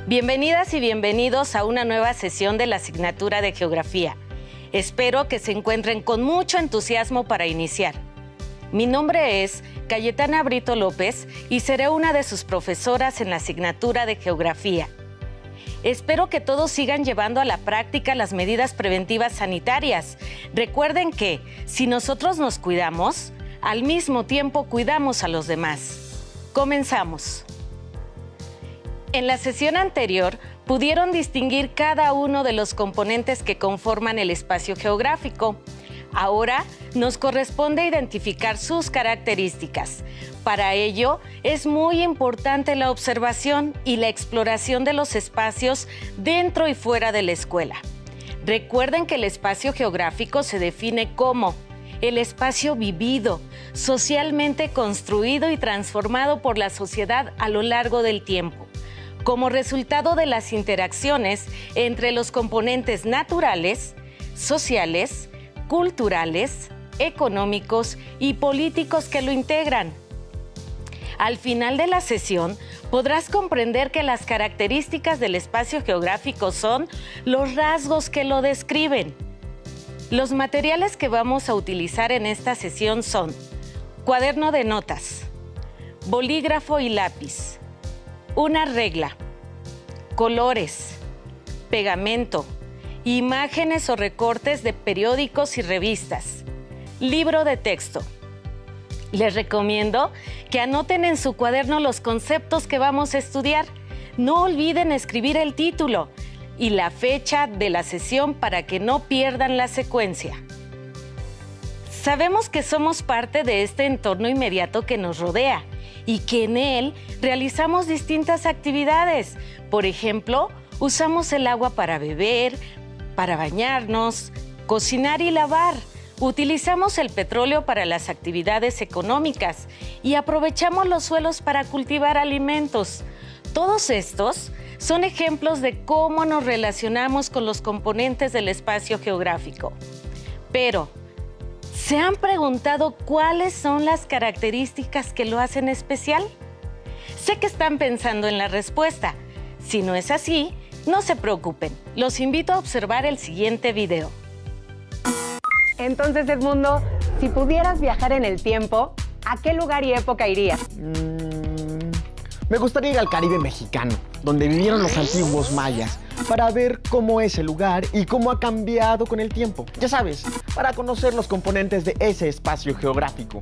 Bienvenidas y bienvenidos a una nueva sesión de la asignatura de Geografía. Espero que se encuentren con mucho entusiasmo para iniciar. Mi nombre es Cayetana Brito López y seré una de sus profesoras en la asignatura de Geografía. Espero que todos sigan llevando a la práctica las medidas preventivas sanitarias. Recuerden que, si nosotros nos cuidamos, al mismo tiempo cuidamos a los demás. Comenzamos. En la sesión anterior, pudieron distinguir cada uno de los componentes que conforman el espacio geográfico. Ahora nos corresponde identificar sus características. Para ello, es muy importante la observación y la exploración de los espacios dentro y fuera de la escuela. Recuerden que el espacio geográfico se define como el espacio vivido, socialmente construido y transformado por la sociedad a lo largo del tiempo, como resultado de las interacciones entre los componentes naturales, sociales, culturales, económicos y políticos que lo integran. Al final de la sesión, podrás comprender que las características del espacio geográfico son los rasgos que lo describen. Los materiales que vamos a utilizar en esta sesión son cuaderno de notas, bolígrafo y lápiz, una regla, colores, pegamento, imágenes o recortes de periódicos y revistas, libro de texto. Les recomiendo que anoten en su cuaderno los conceptos que vamos a estudiar. No olviden escribir el título y la fecha de la sesión para que no pierdan la secuencia. Sabemos que somos parte de este entorno inmediato que nos rodea y que en él realizamos distintas actividades. Por ejemplo, usamos el agua para beber, para bañarnos, cocinar y lavar. Utilizamos el petróleo para las actividades económicas y aprovechamos los suelos para cultivar alimentos. Todos estos son ejemplos de cómo nos relacionamos con los componentes del espacio geográfico. Pero, ¿se han preguntado cuáles son las características que lo hacen especial? Sé que están pensando en la respuesta. Si no es así, no se preocupen. Los invito a observar el siguiente video. Entonces, Edmundo, si pudieras viajar en el tiempo, ¿a qué lugar y época irías? Me gustaría ir al Caribe mexicano, donde vivieron los antiguos mayas, para ver cómo es el lugar y cómo ha cambiado con el tiempo. Ya sabes, para conocer los componentes de ese espacio geográfico.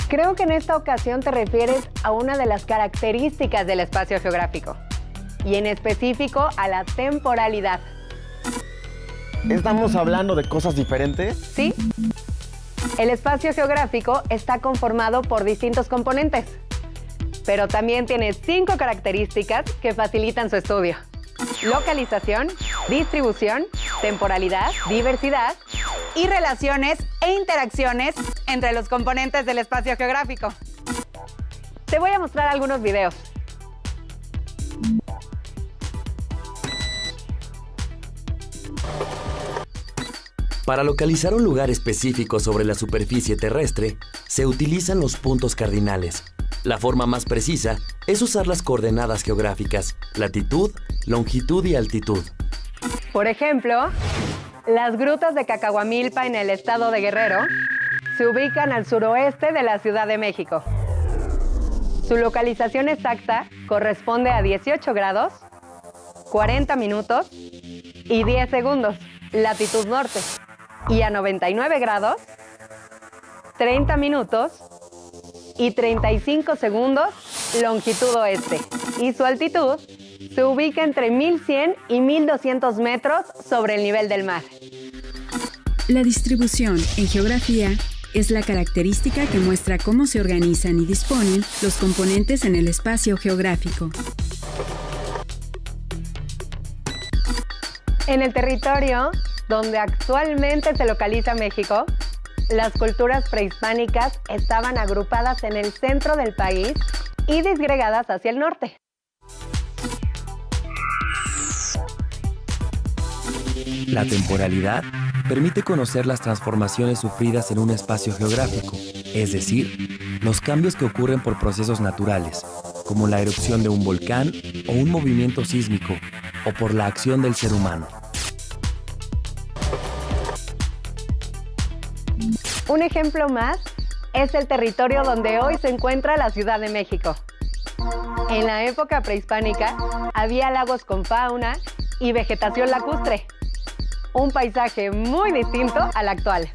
Creo que en esta ocasión te refieres a una de las características del espacio geográfico, y en específico a la temporalidad. ¿Estamos hablando de cosas diferentes? Sí. El espacio geográfico está conformado por distintos componentes, pero también tiene 5 características que facilitan su estudio: localización, distribución, temporalidad, diversidad y relaciones e interacciones entre los componentes del espacio geográfico. Te voy a mostrar algunos videos. Para localizar un lugar específico sobre la superficie terrestre, se utilizan los puntos cardinales. La forma más precisa es usar las coordenadas geográficas: latitud, longitud y altitud. Por ejemplo, las grutas de Cacahuamilpa en el estado de Guerrero se ubican al suroeste de la Ciudad de México. Su localización exacta corresponde a 18 grados, 40 minutos y 10 segundos, latitud norte, y a 99 grados, 30 minutos y 35 segundos, longitud oeste. Y su altitud se ubica entre 1100 y 1200 metros sobre el nivel del mar. La distribución en geografía es la característica que muestra cómo se organizan y disponen los componentes en el espacio geográfico. En el territorio donde actualmente se localiza México, las culturas prehispánicas estaban agrupadas en el centro del país y disgregadas hacia el norte. La temporalidad permite conocer las transformaciones sufridas en un espacio geográfico, es decir, los cambios que ocurren por procesos naturales, como la erupción de un volcán o un movimiento sísmico, o por la acción del ser humano. Un ejemplo más es el territorio donde hoy se encuentra la Ciudad de México. En la época prehispánica había lagos con fauna y vegetación lacustre, un paisaje muy distinto al actual.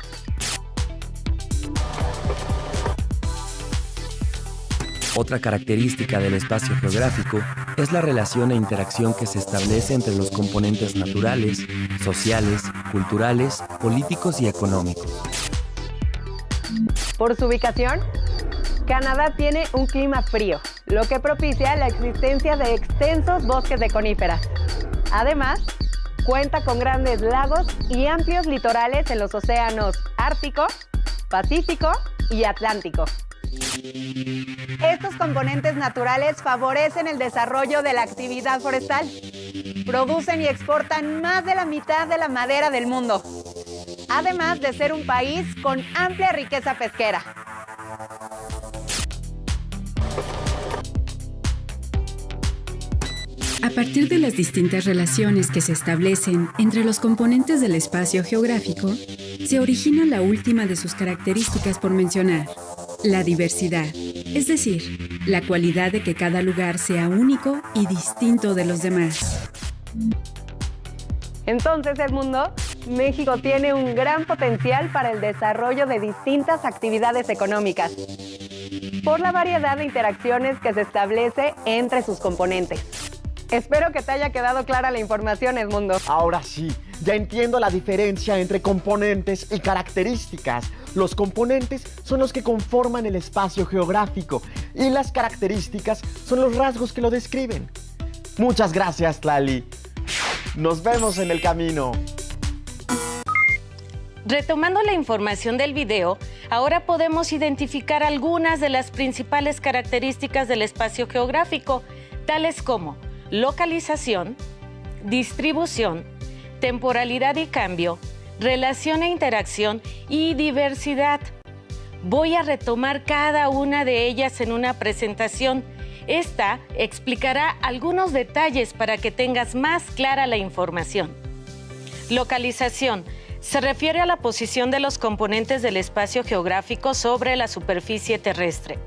Otra característica del espacio geográfico es la relación e interacción que se establece entre los componentes naturales, sociales, culturales, políticos y económicos. Por su ubicación, Canadá tiene un clima frío, lo que propicia la existencia de extensos bosques de coníferas. Además, cuenta con grandes lagos y amplios litorales en los océanos Ártico, Pacífico y Atlántico. Estos componentes naturales favorecen el desarrollo de la actividad forestal. Producen y exportan más de la mitad de la madera del mundo, además de ser un país con amplia riqueza pesquera. A partir de las distintas relaciones que se establecen entre los componentes del espacio geográfico, se origina la última de sus características por mencionar, la diversidad, es decir, la cualidad de que cada lugar sea único y distinto de los demás. Entonces, Edmundo, México tiene un gran potencial para el desarrollo de distintas actividades económicas, por la variedad de interacciones que se establece entre sus componentes. Espero que te haya quedado clara la información, Edmundo. Ahora sí, ya entiendo la diferencia entre componentes y características. Los componentes son los que conforman el espacio geográfico y las características son los rasgos que lo describen. Muchas gracias, Tlali. Nos vemos en el camino. Retomando la información del video, ahora podemos identificar algunas de las principales características del espacio geográfico, tales como localización, distribución, temporalidad y cambio, relación e interacción y diversidad. Voy a retomar cada una de ellas en una presentación. Esta explicará algunos detalles para que tengas más clara la información. Localización. Se refiere a la posición de los componentes del espacio geográfico sobre la superficie terrestre.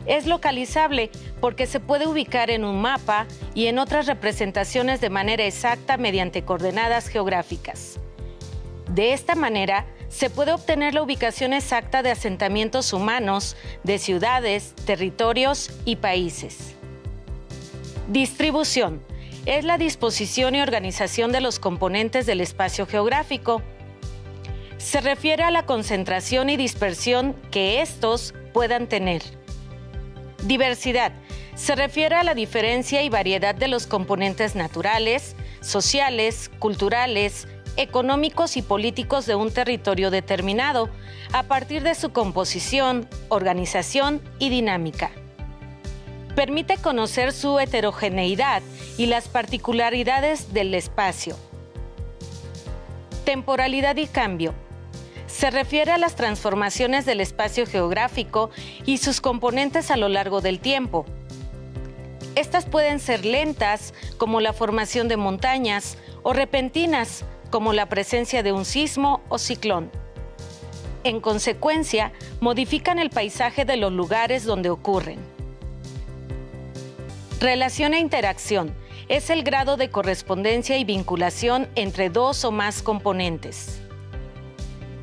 Es localizable porque se puede ubicar en un mapa y en otras representaciones de manera exacta mediante coordenadas geográficas. De esta manera, se puede obtener la ubicación exacta de asentamientos humanos, de ciudades, territorios y países. Distribución. Es la disposición y organización de los componentes del espacio geográfico. Se refiere a la concentración y dispersión que estos puedan tener. Diversidad. Se refiere a la diferencia y variedad de los componentes naturales, sociales, culturales, económicos y políticos de un territorio determinado, a partir de su composición, organización y dinámica. Permite conocer su heterogeneidad y las particularidades del espacio. Temporalidad y cambio. Se refiere a las transformaciones del espacio geográfico y sus componentes a lo largo del tiempo. Estas pueden ser lentas, como la formación de montañas, o repentinas, como la presencia de un sismo o ciclón. En consecuencia, modifican el paisaje de los lugares donde ocurren. Relación e interacción. Es el grado de correspondencia y vinculación entre dos o más componentes.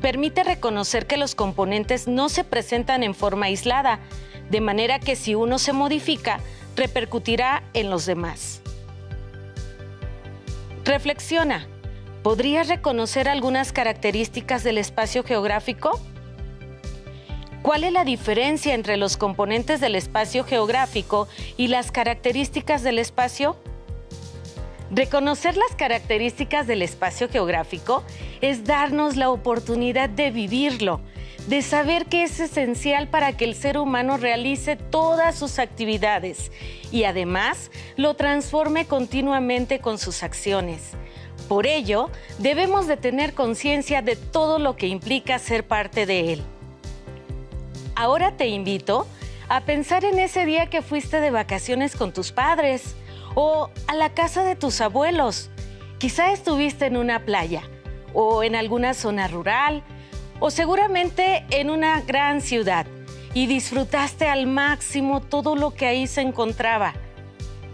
Permite reconocer que los componentes no se presentan en forma aislada, de manera que si uno se modifica, repercutirá en los demás. Reflexiona. ¿Podrías reconocer algunas características del espacio geográfico? ¿Cuál es la diferencia entre los componentes del espacio geográfico y las características del espacio? Reconocer las características del espacio geográfico es darnos la oportunidad de vivirlo, de saber que es esencial para que el ser humano realice todas sus actividades y además lo transforme continuamente con sus acciones. Por ello, debemos de tener conciencia de todo lo que implica ser parte de él. Ahora te invito a pensar en ese día que fuiste de vacaciones con tus padres o a la casa de tus abuelos. Quizá estuviste en una playa o en alguna zona rural o seguramente en una gran ciudad y disfrutaste al máximo todo lo que ahí se encontraba.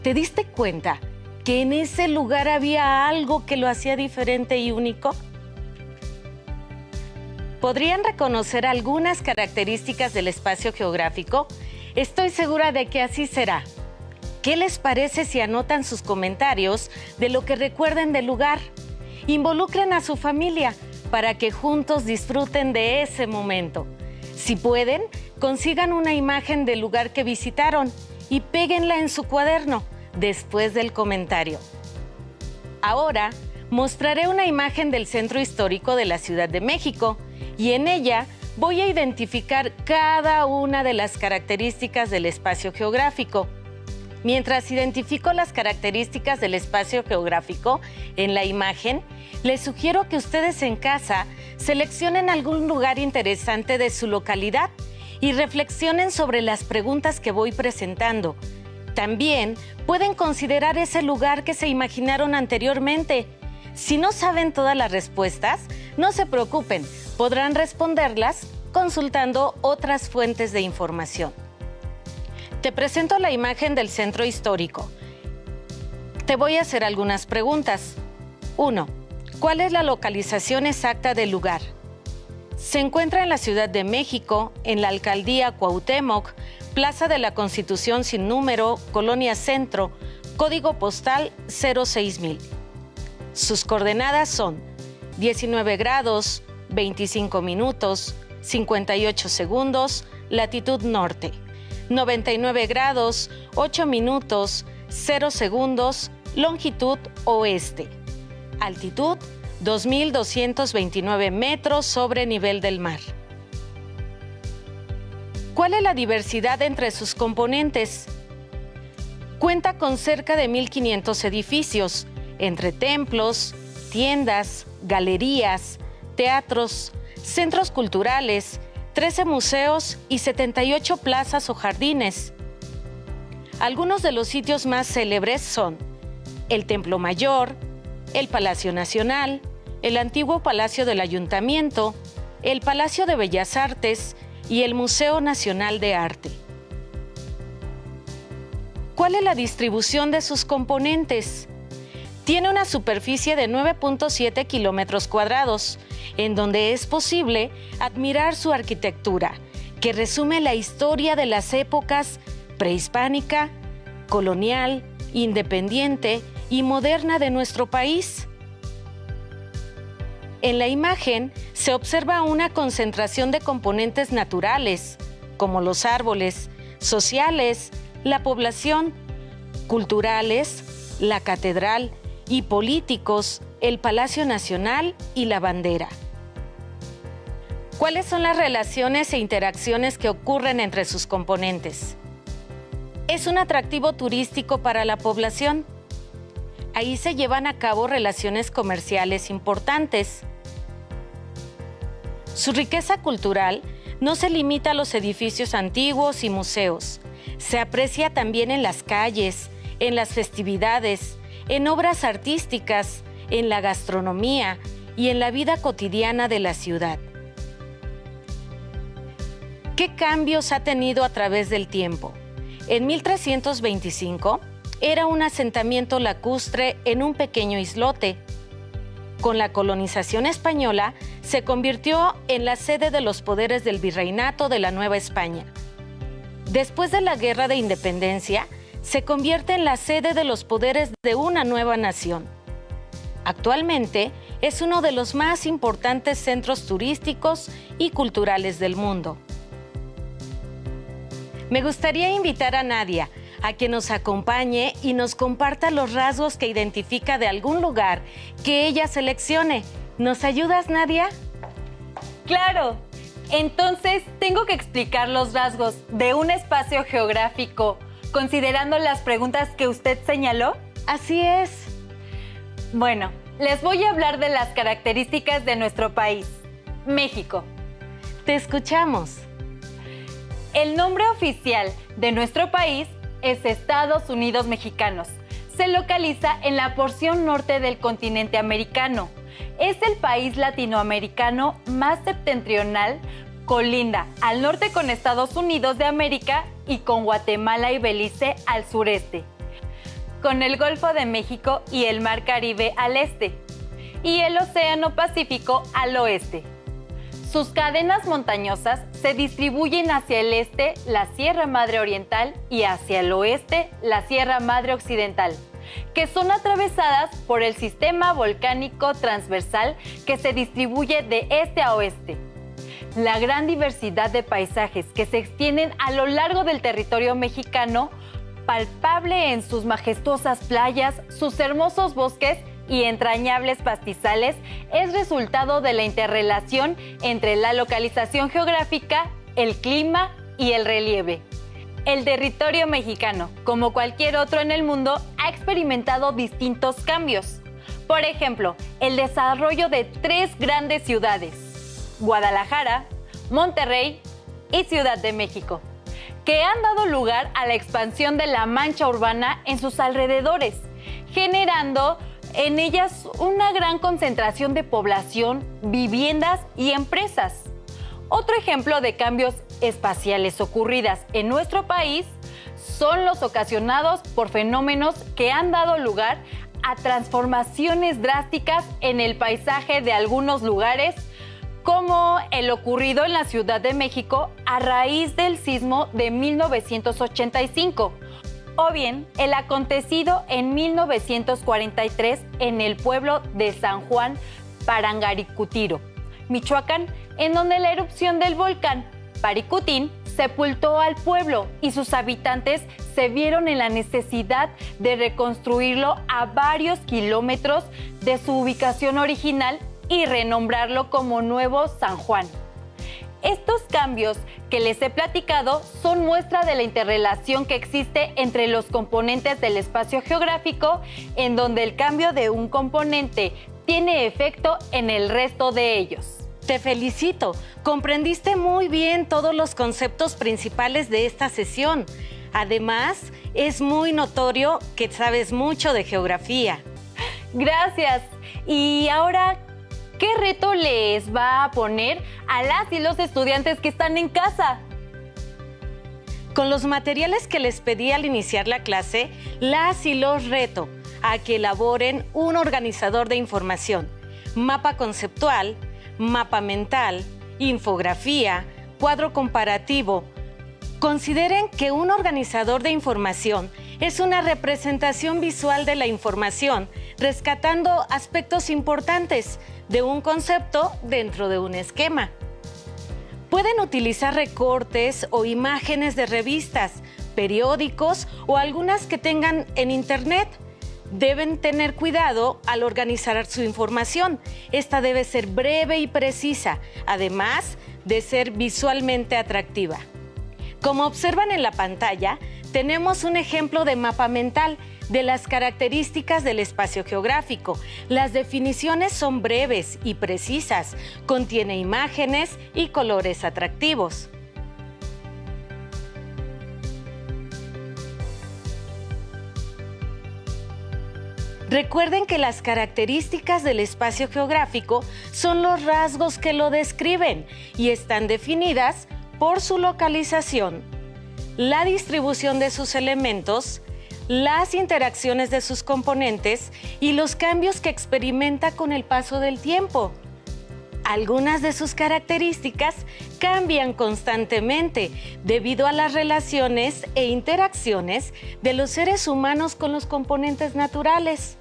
¿Te diste cuenta que en ese lugar había algo que lo hacía diferente y único? ¿Podrían reconocer algunas características del espacio geográfico? Estoy segura de que así será. ¿Qué les parece si anotan sus comentarios de lo que recuerden del lugar? Involucren a su familia para que juntos disfruten de ese momento. Si pueden, consigan una imagen del lugar que visitaron y péguenla en su cuaderno después del comentario. Ahora mostraré una imagen del Centro Histórico de la Ciudad de México y en ella voy a identificar cada una de las características del espacio geográfico. Mientras identifico las características del espacio geográfico en la imagen, les sugiero que ustedes en casa seleccionen algún lugar interesante de su localidad y reflexionen sobre las preguntas que voy presentando. También pueden considerar ese lugar que se imaginaron anteriormente. Si no saben todas las respuestas, no se preocupen, podrán responderlas consultando otras fuentes de información. Te presento la imagen del centro histórico. Te voy a hacer algunas preguntas. 1. ¿Cuál es la localización exacta del lugar? Se encuentra en la Ciudad de México, en la Alcaldía Cuauhtémoc, Plaza de la Constitución sin número, Colonia Centro, código postal 06000. Sus coordenadas son 19 grados, 25 minutos, 58 segundos, latitud norte. 99 grados, 8 minutos, 0 segundos, longitud oeste. Altitud, 2.229 metros sobre nivel del mar. ¿Cuál es la diversidad entre sus componentes? Cuenta con cerca de 1.500 edificios, entre templos, tiendas, galerías, teatros, centros culturales, 13 museos y 78 plazas o jardines. Algunos de los sitios más célebres son el Templo Mayor, el Palacio Nacional, el antiguo Palacio del Ayuntamiento, el Palacio de Bellas Artes y el Museo Nacional de Arte. ¿Cuál es la distribución de sus componentes? Tiene una superficie de 9.7 kilómetros cuadrados, en donde es posible admirar su arquitectura, que resume la historia de las épocas prehispánica, colonial, independiente y moderna de nuestro país. En la imagen se observa una concentración de componentes naturales, como los árboles, sociales, la población, culturales, la catedral y políticos, el Palacio Nacional y la bandera. ¿Cuáles son las relaciones e interacciones que ocurren entre sus componentes? Es un atractivo turístico para la población. Ahí se llevan a cabo relaciones comerciales importantes. Su riqueza cultural no se limita a los edificios antiguos y museos. Se aprecia también en las calles, en las festividades, en obras artísticas, en la gastronomía y en la vida cotidiana de la ciudad. ¿Qué cambios ha tenido a través del tiempo? En 1325 era un asentamiento lacustre en un pequeño islote. Con la colonización española se convirtió en la sede de los poderes del virreinato de la Nueva España. Después de la Guerra de Independencia, se convierte en la sede de los poderes de una nueva nación. Actualmente es uno de los más importantes centros turísticos y culturales del mundo. Me gustaría invitar a Nadia a que nos acompañe y nos comparta los rasgos que identifica de algún lugar que ella seleccione. ¿Nos ayudas, Nadia? ¡Claro! Entonces, tengo que explicar los rasgos de un espacio geográfico considerando las preguntas que usted señaló. Así es. Bueno, les voy a hablar de las características de nuestro país, México. Te escuchamos. El nombre oficial de nuestro país es Estados Unidos Mexicanos. Se localiza en la porción norte del continente americano. Es el país latinoamericano más septentrional, colinda al norte con Estados Unidos de América y con Guatemala y Belice al sureste, con el Golfo de México y el Mar Caribe al este, y el Océano Pacífico al oeste. Sus cadenas montañosas se distribuyen hacia el este la Sierra Madre Oriental y hacia el oeste la Sierra Madre Occidental, que son atravesadas por el sistema volcánico transversal que se distribuye de este a oeste. La gran diversidad de paisajes que se extienden a lo largo del territorio mexicano, palpable en sus majestuosas playas, sus hermosos bosques y entrañables pastizales, es resultado de la interrelación entre la localización geográfica, el clima y el relieve. El territorio mexicano, como cualquier otro en el mundo, ha experimentado distintos cambios. Por ejemplo, el desarrollo de 3 grandes ciudades: Guadalajara, Monterrey y Ciudad de México, que han dado lugar a la expansión de la mancha urbana en sus alrededores, generando en ellas una gran concentración de población, viviendas y empresas. Otro ejemplo de cambios espaciales ocurridas en nuestro país son los ocasionados por fenómenos que han dado lugar a transformaciones drásticas en el paisaje de algunos lugares, como el ocurrido en la Ciudad de México a raíz del sismo de 1985, o bien el acontecido en 1943 en el pueblo de San Juan Parangaricutiro, Michoacán, en donde la erupción del volcán Paricutín sepultó al pueblo y sus habitantes se vieron en la necesidad de reconstruirlo a varios kilómetros de su ubicación original y renombrarlo como Nuevo San Juan. Estos cambios que les he platicado son muestra de la interrelación que existe entre los componentes del espacio geográfico, en donde el cambio de un componente tiene efecto en el resto de ellos. Te felicito, comprendiste muy bien todos los conceptos principales de esta sesión. Además, es muy notorio que sabes mucho de geografía. Gracias. Y ahora, ¿qué reto les va a poner a las y los estudiantes que están en casa? Con los materiales que les pedí al iniciar la clase, las y los reto a que elaboren un organizador de información, mapa conceptual, mapa mental, infografía, cuadro comparativo. Consideren que un organizador de información es una representación visual de la información, rescatando aspectos importantes de un concepto dentro de un esquema. Pueden utilizar recortes o imágenes de revistas, periódicos o algunas que tengan en Internet. Deben tener cuidado al organizar su información. Esta debe ser breve y precisa, además de ser visualmente atractiva. Como observan en la pantalla, tenemos un ejemplo de mapa mental de las características del espacio geográfico. Las definiciones son breves y precisas, contiene imágenes y colores atractivos. Recuerden que las características del espacio geográfico son los rasgos que lo describen y están definidas por su localización, la distribución de sus elementos, las interacciones de sus componentes y los cambios que experimenta con el paso del tiempo. Algunas de sus características cambian constantemente debido a las relaciones e interacciones de los seres humanos con los componentes naturales.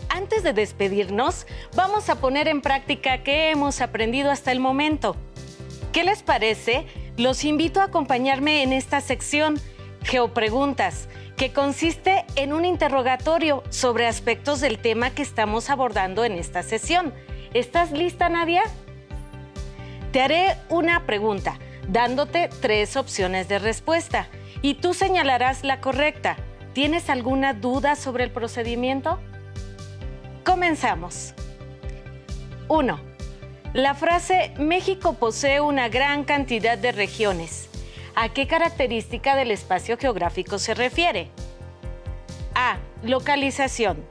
Antes de despedirnos, vamos a poner en práctica qué hemos aprendido hasta el momento. ¿Qué les parece? Los invito a acompañarme en esta sección, Geopreguntas, que consiste en un interrogatorio sobre aspectos del tema que estamos abordando en esta sesión. ¿Estás lista, Nadia? Te haré una pregunta, dándote 3 opciones de respuesta, y tú señalarás la correcta. ¿Tienes alguna duda sobre el procedimiento? Comenzamos. 1. La frase México posee una gran cantidad de regiones. ¿A qué característica del espacio geográfico se refiere? A. Localización.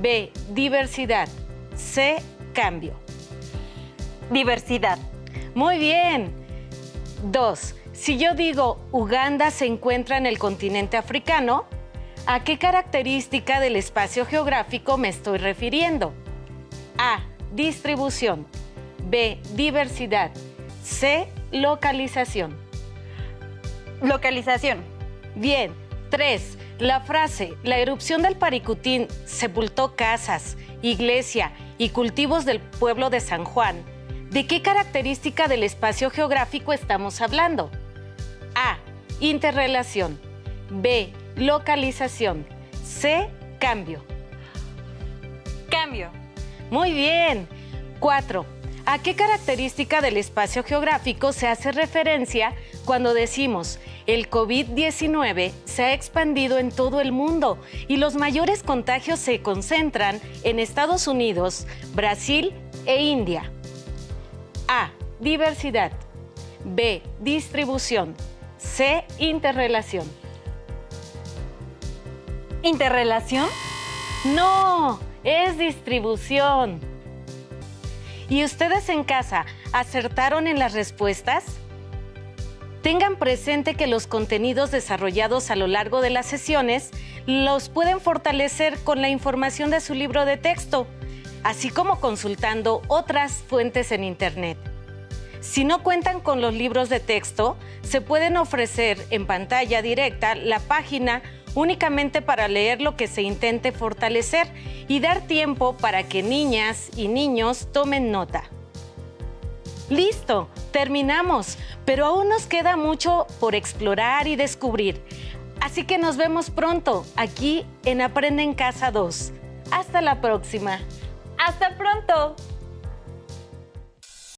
B. Diversidad. C. Cambio. Diversidad. Muy bien. 2. Si yo digo Uganda se encuentra en el continente africano, ¿a qué característica del espacio geográfico me estoy refiriendo? A. Distribución. B. Diversidad. C. Localización. Localización. Bien. 3. La frase la erupción del Paricutín sepultó casas, iglesia y cultivos del pueblo de San Juan. ¿De qué característica del espacio geográfico estamos hablando? A. Interrelación. B. Localización. C. Cambio. Cambio. Muy bien. 4. ¿A qué característica del espacio geográfico se hace referencia cuando decimos el COVID-19 se ha expandido en todo el mundo y los mayores contagios se concentran en Estados Unidos, Brasil e India? A. Diversidad. B. Distribución. C. Interrelación. ¿Interrelación? No, es distribución. ¿Y ustedes en casa acertaron en las respuestas? Tengan presente que los contenidos desarrollados a lo largo de las sesiones los pueden fortalecer con la información de su libro de texto, así como consultando otras fuentes en Internet. Si no cuentan con los libros de texto, se pueden ofrecer en pantalla directa la página únicamente para leer lo que se intente fortalecer y dar tiempo para que niñas y niños tomen nota. ¡Listo! Terminamos, pero aún nos queda mucho por explorar y descubrir. Así que nos vemos pronto aquí en Aprende en Casa 2. ¡Hasta la próxima! ¡Hasta pronto!